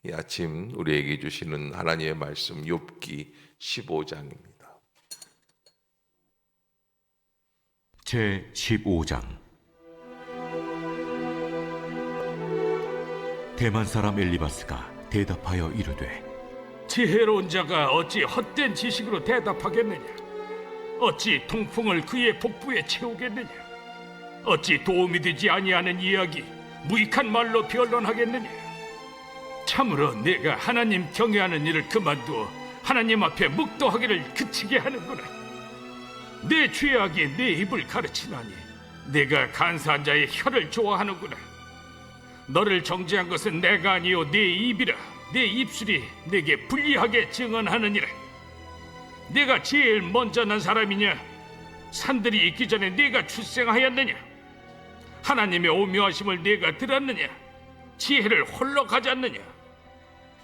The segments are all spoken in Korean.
이 아침 우리에게 주시는 하나님의 말씀 욥기 15장입니다. 제 15장. 대만 사람 엘리바스가 대답하여 이르되, 지혜로운 자가 어찌 헛된 지식으로 대답하겠느냐? 어찌 통풍을 그의 복부에 채우겠느냐? 어찌 도움이 되지 아니하는 이야기 무익한 말로 변론하겠느냐? 참으로 내가 하나님 경외하는 일을 그만두어 하나님 앞에 묵도하기를 그치게 하는구나. 내 죄악이 내 입을 가르치나니 내가 간사한 자의 혀를 좋아하는구나. 너를 정죄한 것은 내가 아니요 내 입이라. 내 입술이 내게 불리하게 증언하느니라. 내가 제일 먼저 난 사람이냐? 산들이 있기 전에 네가 출생하였느냐? 하나님의 오묘하심을 네가 들었느냐? 지혜를 홀로 가졌느냐?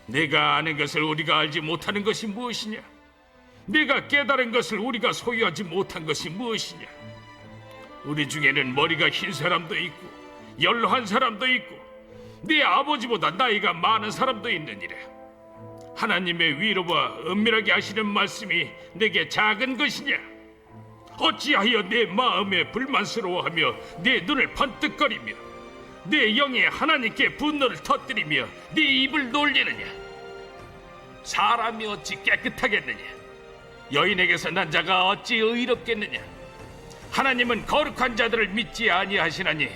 내가 아는 것을 우리가 알지 못하는 것이 무엇이냐? 네가 깨달은 것을 우리가 소유하지 못한 것이 무엇이냐? 우리 중에는 머리가 흰 사람도 있고 연로한 사람도 있고 네 아버지보다 나이가 많은 사람도 있느니라. 하나님의 위로와 은밀하게 하시는 말씀이 내게 작은 것이냐? 어찌하여 내 마음에 불만스러워하며 내 눈을 번뜩거리며 내 영에 하나님께 분노를 터뜨리며 네 입을 놀리느냐? 사람이 어찌 깨끗하겠느냐? 여인에게서 난 자가 어찌 의롭겠느냐? 하나님은 거룩한 자들을 믿지 아니하시나니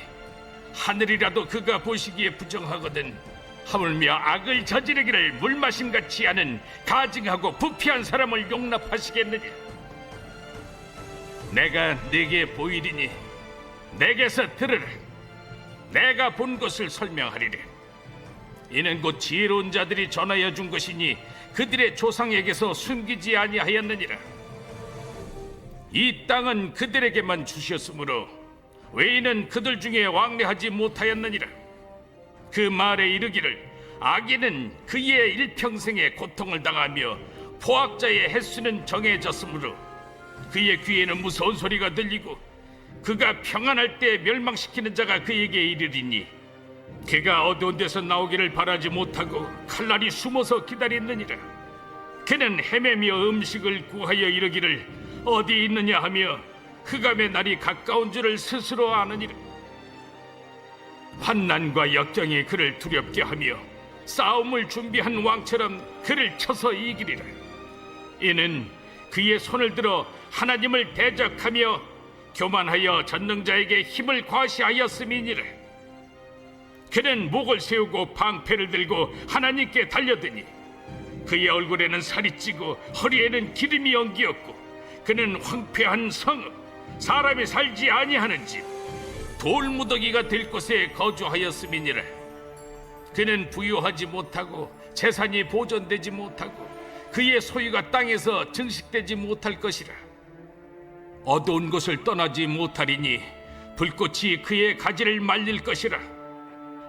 하늘이라도 그가 보시기에 부정하거든 하물며 악을 저지르기를 물마심같이 하는 가증하고 부패한 사람을 용납하시겠느냐? 내가 네게 보이리니 내게서 들으라. 내가 본 것을 설명하리라. 이는 곧 지혜로운 자들이 전하여 준 것이니 그들의 조상에게서 숨기지 아니하였느니라. 이 땅은 그들에게만 주셨으므로 외인은 그들 중에 왕래하지 못하였느니라. 그 말에 이르기를 악인은 그의 일평생에 고통을 당하며 포악자의 횟수는 정해졌으므로 그의 귀에는 무서운 소리가 들리고 그가 평안할 때 멸망시키는 자가 그에게 이르리니 그가 어두운 데서 나오기를 바라지 못하고 칼날이 숨어서 기다렸느니라. 그는 헤매며 음식을 구하여 이르기를 어디 있느냐 하며 흑암의 날이 가까운 줄을 스스로 아느니라. 환난과 역경이 그를 두렵게 하며 싸움을 준비한 왕처럼 그를 쳐서 이기리라. 이는 그의 손을 들어 하나님을 대적하며 교만하여 전능자에게 힘을 과시하였음이니라. 그는 목을 세우고 방패를 들고 하나님께 달려드니 그의 얼굴에는 살이 찌고 허리에는 기름이 엉기었고 그는 황폐한 성읍 사람이 살지 아니하는 집 돌무더기가 될 곳에 거주하였음이니라. 그는 부유하지 못하고 재산이 보존되지 못하고 그의 소유가 땅에서 증식되지 못할 것이라. 어두운 곳을 떠나지 못하리니 불꽃이 그의 가지를 말릴 것이라.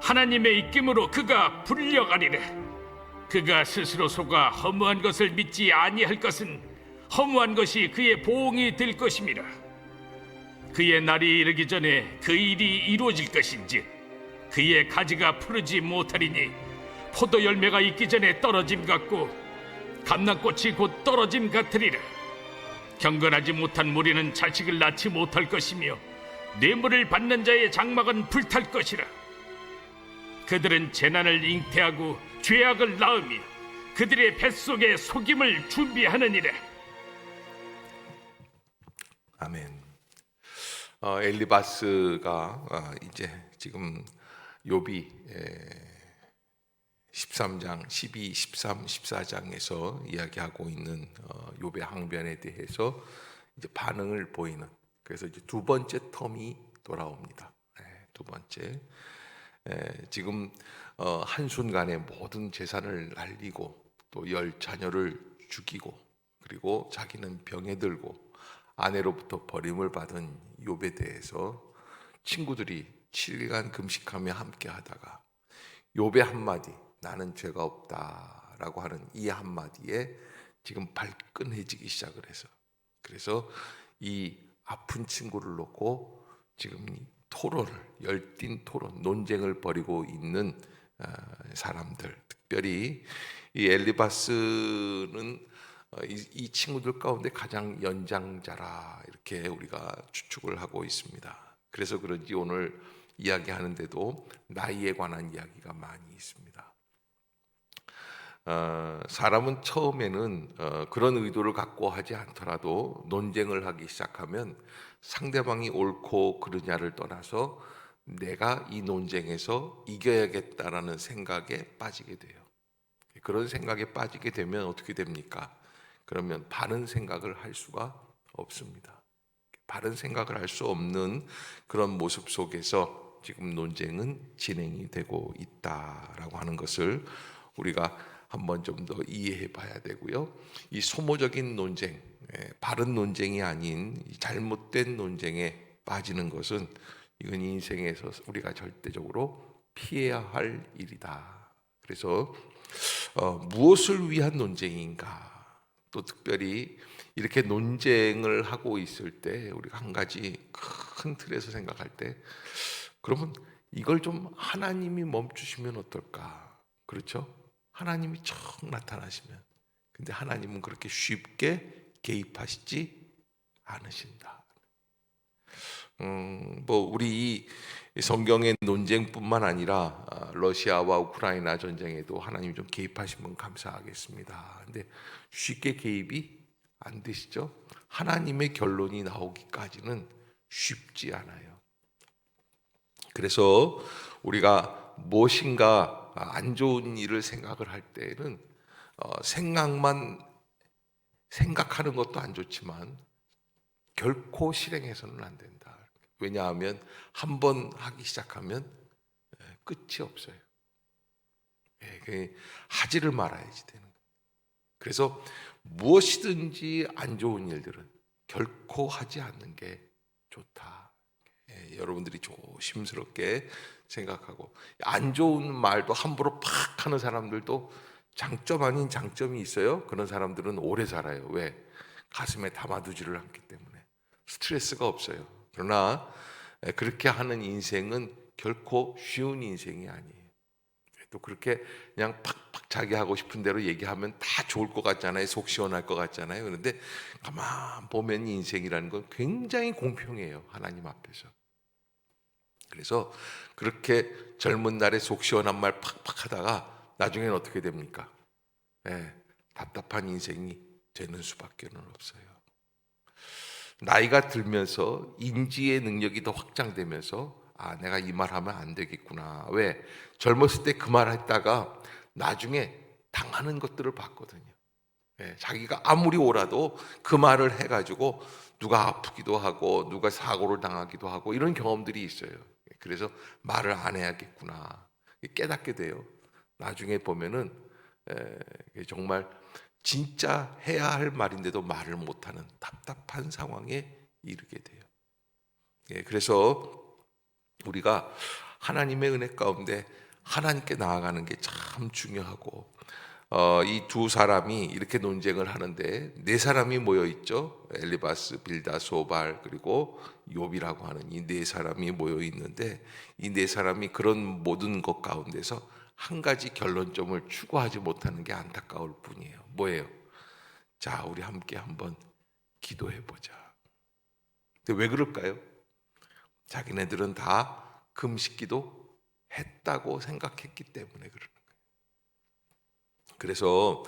하나님의 입김으로 그가 불려가리라. 그가 스스로 속아 허무한 것을 믿지 아니할 것은 허무한 것이 그의 보응이 될 것임이라. 그의 날이 이르기 전에 그 일이 이루어질 것인지 그의 가지가 푸르지 못하리니 포도 열매가 있기 전에 떨어짐 같고 감람꽃이 곧 떨어짐 같으리라. 경건하지 못한 무리는 자식을 낳지 못할 것이며 뇌물을 받는 자의 장막은 불탈 것이라. 그들은 재난을 잉태하고 죄악을 낳으며 그들의 뱃속에 속임을 준비하느니라. 아멘. 엘리바스가 이제 지금 욥이 13장, 12, 13, 14장에서 이야기하고 있는 욥의 항변에 대해서 이제 반응을 보이는, 그래서 이제 두 번째 텀이 돌아옵니다. 두 번째. 지금 한순간에 모든 재산을 날리고 또 10자녀를 죽이고 그리고 자기는 병에 들고 아내로부터 버림을 받은 욥에 대해서 친구들이 7일간 금식하며 함께 하다가 욥의 한마디, 나는 죄가 없다라고 하는 이 한마디에 지금 발끈해지기 시작을 해서, 그래서 이 아픈 친구를 놓고 지금 토론을, 열띤 토론, 논쟁을 벌이고 있는 사람들, 특별히 이 엘리바스는 이 친구들 가운데 가장 연장자라 이렇게 우리가 추측을 하고 있습니다. 그래서 그런지 오늘 이야기하는데도 나이에 관한 이야기가 많이 있습니다. 사람은 처음에는 그런 의도를 갖고 하지 않더라도 논쟁을 하기 시작하면 상대방이 옳고 그르냐를 떠나서 내가 이 논쟁에서 이겨야겠다라는 생각에 빠지게 돼요. 그런 생각에 빠지게 되면 어떻게 됩니까? 그러면 바른 생각을 할 수가 없습니다. 바른 생각을 할 수 없는 그런 모습 속에서 지금 논쟁은 진행이 되고 있다라고 하는 것을 우리가 한번 좀 더 이해해 봐야 되고요. 이 소모적인 논쟁, 바른 논쟁이 아닌 잘못된 논쟁에 빠지는 것은 이건 인생에서 우리가 절대적으로 피해야 할 일이다. 그래서 무엇을 위한 논쟁인가? 또 특별히 이렇게 논쟁을 하고 있을 때 우리가 한 가지 큰 틀에서 생각할 때 그러면 이걸 좀 하나님이 멈추시면 어떨까? 그렇죠? 하나님이 척 나타나시면 근데 하나님은 그렇게 쉽게 개입하시지 않으신다. 뭐 우리 이 성경의 논쟁뿐만 아니라 러시아와 우크라이나 전쟁에도 하나님 좀 개입하시면 감사하겠습니다. 근데 쉽게 개입이 안 되시죠? 하나님의 결론이 나오기까지는 쉽지 않아요. 그래서 우리가 무엇인가 안 좋은 일을 생각을 할 때는 생각하는 것도 안 좋지만 결코 실행해서는 안 된다. 왜냐하면 한 번 하기 시작하면 끝이 없어요. 하지를 말아야지 되는 거예요. 그래서 무엇이든지 안 좋은 일들은 결코 하지 않는 게 좋다. 여러분들이 조심스럽게 생각하고 안 좋은 말도 함부로 팍 하는 사람들도 장점 아닌 장점이 있어요. 그런 사람들은 오래 살아요. 왜? 가슴에 담아두지를 않기 때문에 스트레스가 없어요. 그러나 그렇게 하는 인생은 결코 쉬운 인생이 아니에요. 또 그렇게 그냥 팍팍 자기 하고 싶은 대로 얘기하면 다 좋을 것 같잖아요. 속 시원할 것 같잖아요. 그런데 가만 보면 인생이라는 건 굉장히 공평해요. 하나님 앞에서. 그래서 그렇게 젊은 날에 속 시원한 말 팍팍 하다가 나중에는 어떻게 됩니까? 답답한 인생이 되는 수밖에 없어요. 나이가 들면서 인지의 능력이 더 확장되면서 내가 이 말 하면 안 되겠구나. 왜? 젊었을 때 그 말 했다가 나중에 당하는 것들을 봤거든요. 자기가 아무리 오라도 그 말을 해가지고 누가 아프기도 하고 누가 사고를 당하기도 하고 이런 경험들이 있어요. 그래서 말을 안 해야겠구나 깨닫게 돼요. 나중에 보면은 정말 진짜 해야 할 말인데도 말을 못하는 답답한 상황에 이르게 돼요. 그래서 우리가 하나님의 은혜 가운데 하나님께 나아가는 게 참 중요하고 이 두 사람이 이렇게 논쟁을 하는데 네 사람이 모여 있죠. 엘리바스, 빌다, 소발 그리고 욥이라고 하는 이 네 사람이 모여 있는데 이 네 사람이 그런 모든 것 가운데서 한 가지 결론점을 추구하지 못하는 게 안타까울 뿐이에요. 뭐예요? 자, 우리 함께 한번 기도해 보자. 근데 왜 그럴까요? 자기네들은 다 금식기도 했다고 생각했기 때문에 그러는 거예요. 그래서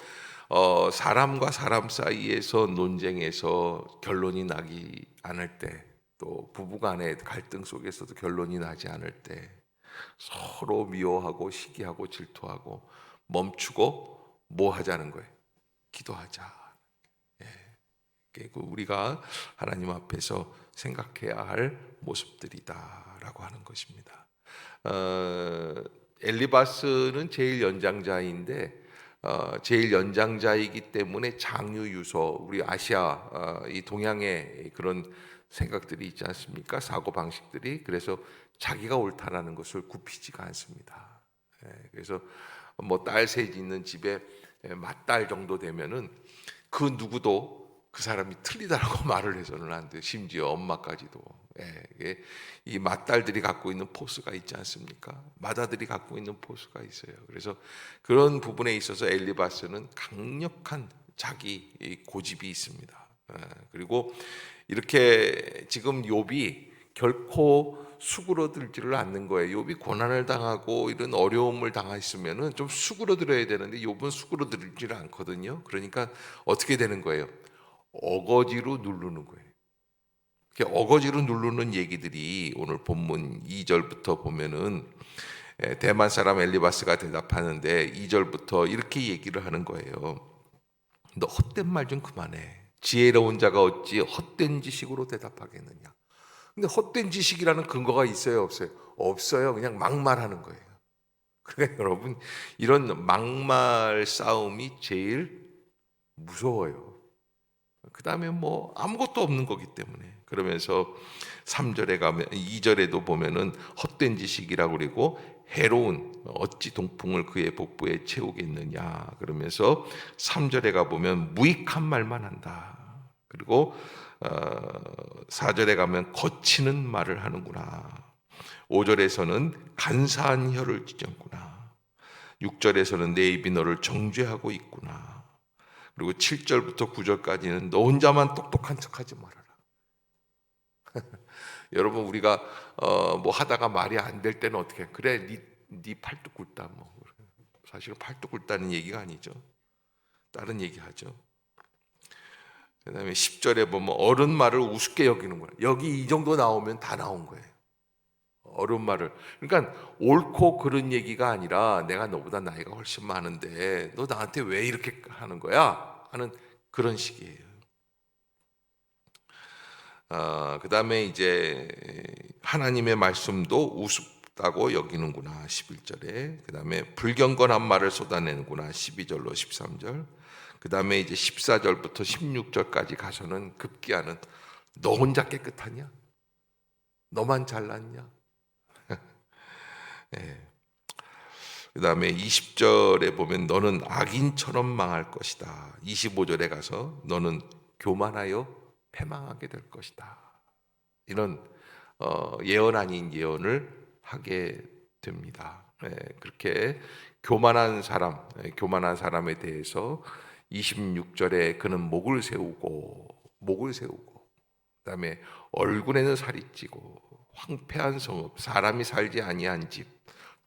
사람과 사람 사이에서 논쟁에서 결론이 나지 않을 때, 또 부부간의 갈등 속에서도 결론이 나지 않을 때 서로 미워하고 시기하고 질투하고 멈추고 뭐 하자는 거예요? 기도하자. 우리가 하나님 앞에서 생각해야 할 모습들이다라고 하는 것입니다. 엘리바스는 제일 연장자인데 제일 연장자이기 때문에 장유유서 우리 아시아 이 동양의 그런 생각들이 있지 않습니까? 사고 방식들이 그래서 자기가 옳다라는 것을 굽히지가 않습니다. 그래서 뭐 딸 셋 있는 집에 맏딸 정도 되면은 그 누구도 그 사람이 틀리다라고 말을 해서는 안 돼요. 심지어 엄마까지도. 예, 이게 이 맏딸들이 갖고 있는 포스가 있지 않습니까? 맏아들이 갖고 있는 포스가 있어요. 그래서 그런 부분에 있어서 엘리바스는 강력한 자기 이 고집이 있습니다. 그리고 이렇게 지금 욥이 결코 수그러들지를 않는 거예요. 욥이 고난을 당하고 이런 어려움을 당했으면은 좀 수그러들어야 되는데 욥은 수그러들지를 않거든요. 그러니까 어떻게 되는 거예요? 어거지로 누르는 거예요. 이렇게 어거지로 누르는 얘기들이 오늘 본문 2절부터 보면은 대만 사람 엘리바스가 대답하는데 2절부터 이렇게 얘기를 하는 거예요. 너 헛된 말 좀 그만해. 지혜로운 자가 어찌 헛된 지식으로 대답하겠느냐. 근데 헛된 지식이라는 근거가 있어요, 없어요? 없어요. 그냥 막말하는 거예요. 그러니까 여러분, 이런 막말 싸움이 제일 무서워요. 그 다음에 뭐 아무것도 없는 거기 때문에. 그러면서 3절에 가면 2절에도 보면은 헛된 지식이라고 그리고 해로운 어찌 동풍을 그의 복부에 채우겠느냐 그러면서 3절에 가 보면 무익한 말만 한다. 그리고 4절에 가면 거치는 말을 하는구나. 5절에서는 간사한 혀를 찢었구나. 6절에서는 내 입이 너를 정죄하고 있구나. 그리고 7절부터 9절까지는 너 혼자만 똑똑한 척하지 말아라. 여러분 우리가 뭐 하다가 말이 안 될 때는 어떻게 해? 그래 네 팔뚝 굵다 뭐. 사실은 팔뚝 굵다는 얘기가 아니죠. 다른 얘기하죠. 그다음에 10절에 보면 어른 말을 우습게 여기는구나. 여기 이 정도 나오면 다 나온 거예요. 어른 말을. 그러니까 옳고 그른 얘기가 아니라 내가 너보다 나이가 훨씬 많은데 너 나한테 왜 이렇게 하는 거야? 하는 그런 식이에요. 그 다음에 이제 하나님의 말씀도 우습다고 여기는구나 11절에. 그 다음에 불경건한 말을 쏟아내는구나 12절로 13절. 그 다음에 이제 14절부터 16절까지 가서는 급기야는 너 혼자 깨끗하냐? 너만 잘났냐? 네. 그 다음에 20절에 보면 너는 악인처럼 망할 것이다. 25절에 가서 너는 교만하여 패망하게 될 것이다. 이런 예언 아닌 예언을 하게 됩니다. 그렇게 교만한 사람에 대해서 26절에 그는 목을 세우고 그다음에 얼굴에는 살이 찌고 황폐한 성읍 사람이 살지 아니한 집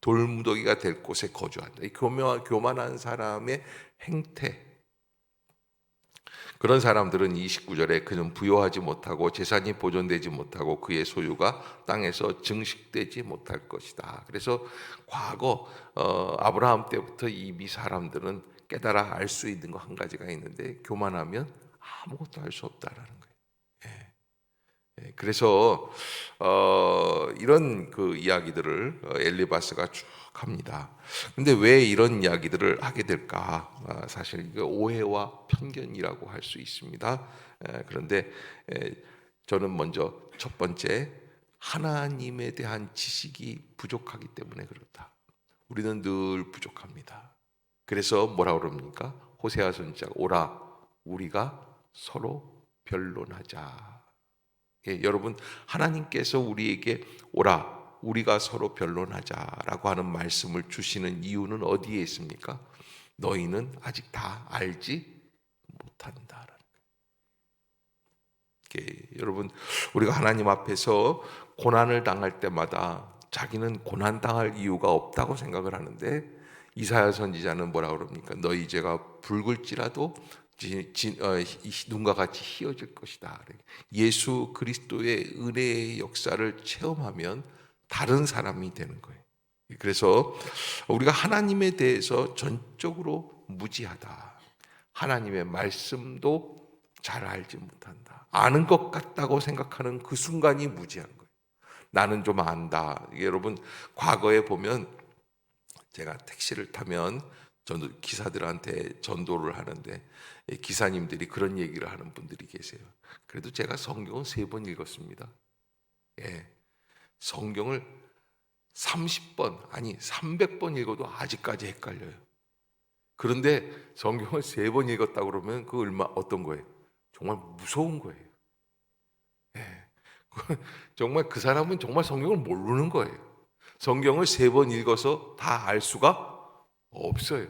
돌무더기가 될 곳에 거주한다. 이 교만한 사람의 행태. 그런 사람들은 29절에 그는 부요하지 못하고 재산이 보존되지 못하고 그의 소유가 땅에서 증식되지 못할 것이다. 그래서 과거 아브라함 때부터 이미 사람들은 깨달아 알 수 있는 거 한 가지가 있는데 교만하면 아무것도 할 수 없다라는 거예요. 그래서 이런 그 이야기들을 엘리바스가 쭉 합니다. 근데 왜 이런 이야기들을 하게 될까? 사실 이게 오해와 편견이라고 할 수 있습니다. 그런데 저는 먼저 첫 번째 하나님에 대한 지식이 부족하기 때문에 그렇다. 우리는 늘 부족합니다. 그래서 뭐라 그럽니까? 호세아 선지자가 오라 우리가 서로 변론하자. 여러분 하나님께서 우리에게 오라 우리가 서로 변론하자라고 하는 말씀을 주시는 이유는 어디에 있습니까? 너희는 아직 다 알지 못한다라는 거예요. 여러분 우리가 하나님 앞에서 고난을 당할 때마다 자기는 고난 당할 이유가 없다고 생각을 하는데 이사야 선지자는 뭐라 그럽니까? 너희 죄가 붉을지라도 눈과 같이 희어질 것이다. 예수 그리스도의 은혜의 역사를 체험하면 다른 사람이 되는 거예요. 그래서 우리가 하나님에 대해서 전적으로 무지하다. 하나님의 말씀도 잘 알지 못한다. 아는 것 같다고 생각하는 그 순간이 무지한 거예요. 나는 좀 안다. 여러분 과거에 보면 제가 택시를 타면 저도 기사들한테 전도를 하는데 기사님들이 그런 얘기를 하는 분들이 계세요. 그래도 제가 성경은 3번 읽었습니다. 성경을 30번 아니 300번 읽어도 아직까지 헷갈려요. 그런데 성경을 3번 읽었다고 그러면 그 어떤 거예요? 정말 무서운 거예요. 예. 정말 그 사람은 정말 성경을 모르는 거예요. 성경을 3번 읽어서 다 알 수가 없어요.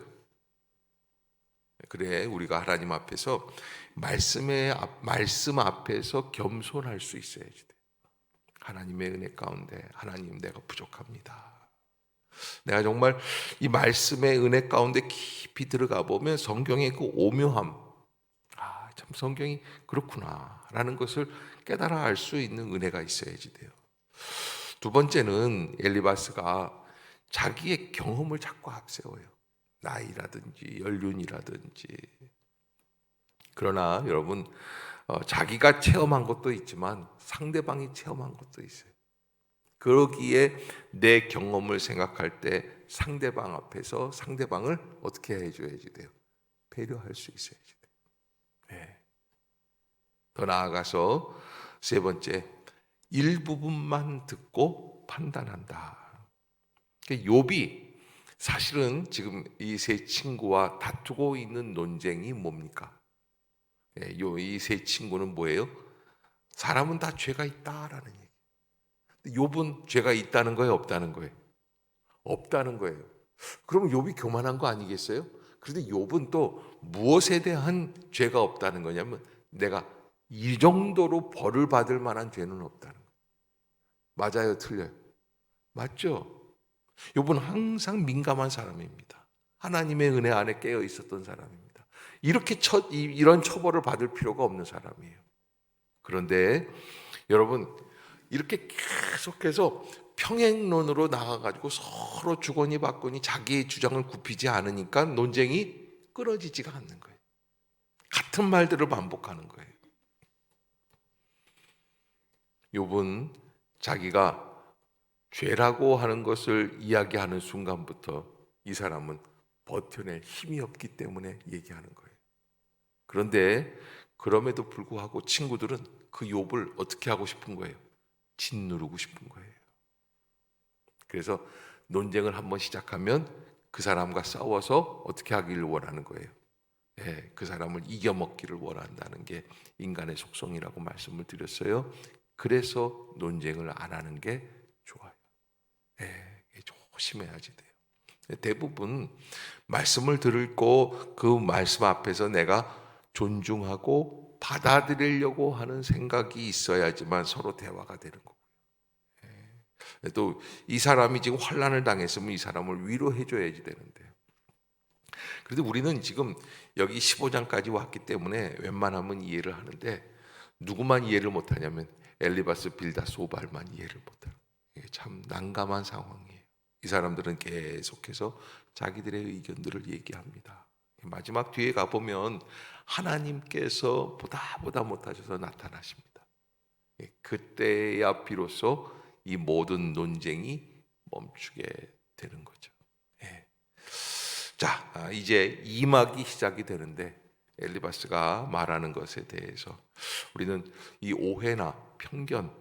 그래, 우리가 하나님 앞에서 말씀 앞에서 겸손할 수 있어야지 돼. 하나님의 은혜 가운데, 하나님, 내가 부족합니다. 내가 정말 이 말씀의 은혜 가운데 깊이 들어가 보면 성경의 그 오묘함, 참 성경이 그렇구나라는 것을 깨달아 알 수 있는 은혜가 있어야지 돼요. 두 번째는 엘리바스가 자기의 경험을 자꾸 앞세워요. 나이라든지 연륜이라든지. 그러나 여러분, 자기가 체험한 것도 있지만 상대방이 체험한 것도 있어요. 그러기에 내 경험을 생각할 때 상대방 앞에서 상대방을 어떻게 해줘야지 돼요? 배려할 수 있어야지 돼요. 네. 더 나아가서 3번째, 일부분만 듣고 판단한다. 욥이 사실은 지금 이 3 친구와 다투고 있는 논쟁이 뭡니까? 이 3 친구는 뭐예요? 사람은 다 죄가 있다라는 얘기. 욥은 죄가 있다는 거예요, 없다는 거예요? 없다는 거예요. 그러면 욥이 교만한 거 아니겠어요? 그런데 욥은 또 무엇에 대한 죄가 없다는 거냐면 내가 이 정도로 벌을 받을 만한 죄는 없다는 거예요. 맞아요, 틀려요? 맞죠? 욥은 항상 민감한 사람입니다. 하나님의 은혜 안에 깨어 있었던 사람입니다. 이런 처벌을 받을 필요가 없는 사람이에요. 그런데 여러분, 이렇게 계속해서 평행론으로 나가가지고 서로 주거니 받거니 자기의 주장을 굽히지 않으니까 논쟁이 끊어지지가 않는 거예요. 같은 말들을 반복하는 거예요. 욥은 자기가 죄라고 하는 것을 이야기하는 순간부터 이 사람은 버텨낼 힘이 없기 때문에 얘기하는 거예요. 그런데 그럼에도 불구하고 친구들은 그 욥을 어떻게 하고 싶은 거예요? 짓누르고 싶은 거예요. 그래서 논쟁을 한번 시작하면 그 사람과 싸워서 어떻게 하기를 원하는 거예요? 그 사람을 이겨먹기를 원한다는 게 인간의 속성이라고 말씀을 드렸어요. 그래서 논쟁을 안 하는 게 좋아요. 조심해야지 돼요. 대부분 말씀을 듣고 그 말씀 앞에서 내가 존중하고 받아들이려고 하는 생각이 있어야지만 서로 대화가 되는 거고요. 또 이 사람이 지금 환난을 당했으면 이 사람을 위로해 줘야지 되는데, 그런데 우리는 지금 여기 15장까지 왔기 때문에 웬만하면 이해를 하는데 누구만 이해를 못하냐면 엘리바스, 빌닷, 소발만 이해를 못해요. 이게 참 난감한 상황이에요. 이 사람들은 계속해서 자기들의 의견들을 얘기합니다. 마지막 뒤에 가보면 하나님께서 보다 못하셔서 나타나십니다. 그때야 비로소 이 모든 논쟁이 멈추게 되는 거죠. 자, 이제 2막이 시작이 되는데 엘리바스가 말하는 것에 대해서 우리는 이 오해나 편견,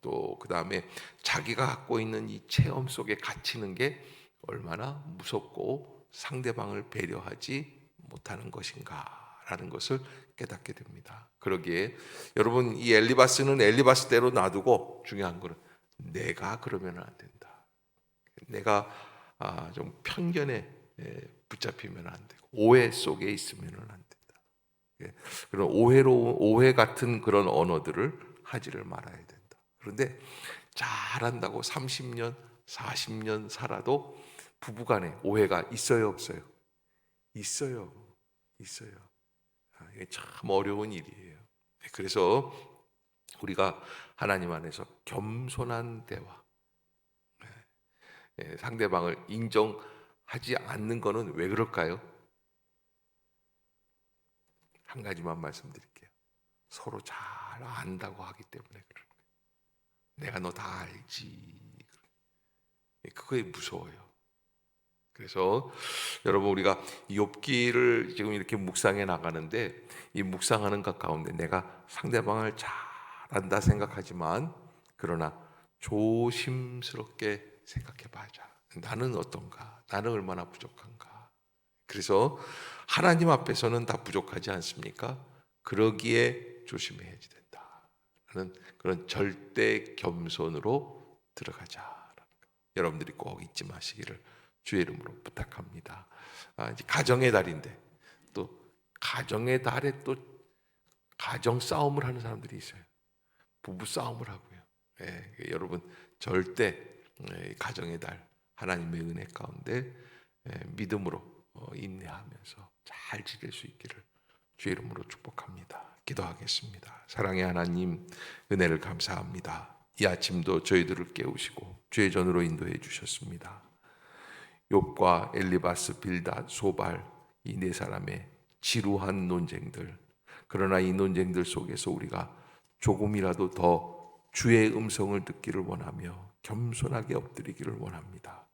또 그 다음에 자기가 갖고 있는 이 체험 속에 갇히는 게 얼마나 무섭고 상대방을 배려하지 못하는 것인가라는 것을 깨닫게 됩니다. 그러기에 여러분, 이 엘리바스는 엘리바스대로 놔두고 중요한 것은 내가 그러면 안 된다. 내가 좀 편견에 붙잡히면 안 되고 오해 속에 있으면 안 된다. 그런 오해 같은 그런 언어들을 하지를 말아야 된다. 그런데 잘한다고 30년, 40년 살아도 부부간에 오해가 있어요, 없어요? 있어요. 이게 참 어려운 일이에요. 그래서 우리가 하나님 안에서 겸손한 대화, 상대방을 인정하지 않는 것은 왜 그럴까요? 한 가지만 말씀드릴게요. 서로 잘 안다고 하기 때문에 그러는 거예요. 내가 너 다 알지. 그거에 무서워요. 그래서 여러분, 우리가 욥기를 지금 이렇게 묵상해 나가는데 이 묵상하는 것 가운데 내가 상대방을 잘 안다 생각하지만 그러나 조심스럽게 생각해 봐자. 나는 어떤가? 나는 얼마나 부족한가? 그래서 하나님 앞에서는 다 부족하지 않습니까? 그러기에 조심해야 된다라는 그런 절대 겸손으로 들어가자. 여러분들이 꼭 잊지 마시기를 주의 이름으로 부탁합니다. 이제 가정의 달인데 또 가정의 달에 또 가정 싸움을 하는 사람들이 있어요. 부부 싸움을 하고요. 여러분 절대 가정의 달 하나님의 은혜 가운데 믿음으로 인내하면서 잘 지낼 수 있기를 주의 이름으로 축복합니다. 기도하겠습니다. 사랑의 하나님, 은혜를 감사합니다. 이 아침도 저희들을 깨우시고 주의 전으로 인도해 주셨습니다. 욥과 엘리바스, 빌닷, 소발 이 네 사람의 지루한 논쟁들, 그러나 이 논쟁들 속에서 우리가 조금이라도 더 주의 음성을 듣기를 원하며 겸손하게 엎드리기를 원합니다.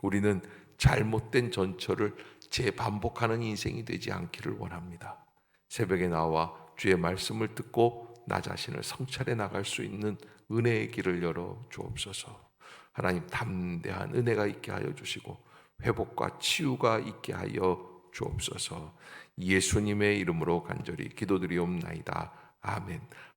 우리는 잘못된 전철을 재반복하는 인생이 되지 않기를 원합니다. 새벽에 나와 주의 말씀을 듣고 나 자신을 성찰해 나갈 수 있는 은혜의 길을 열어 주옵소서. 하나님, 담대한 은혜가 있게 하여 주시고 회복과 치유가 있게 하여 주옵소서. 예수님의 이름으로 간절히 기도드리옵나이다. 아멘.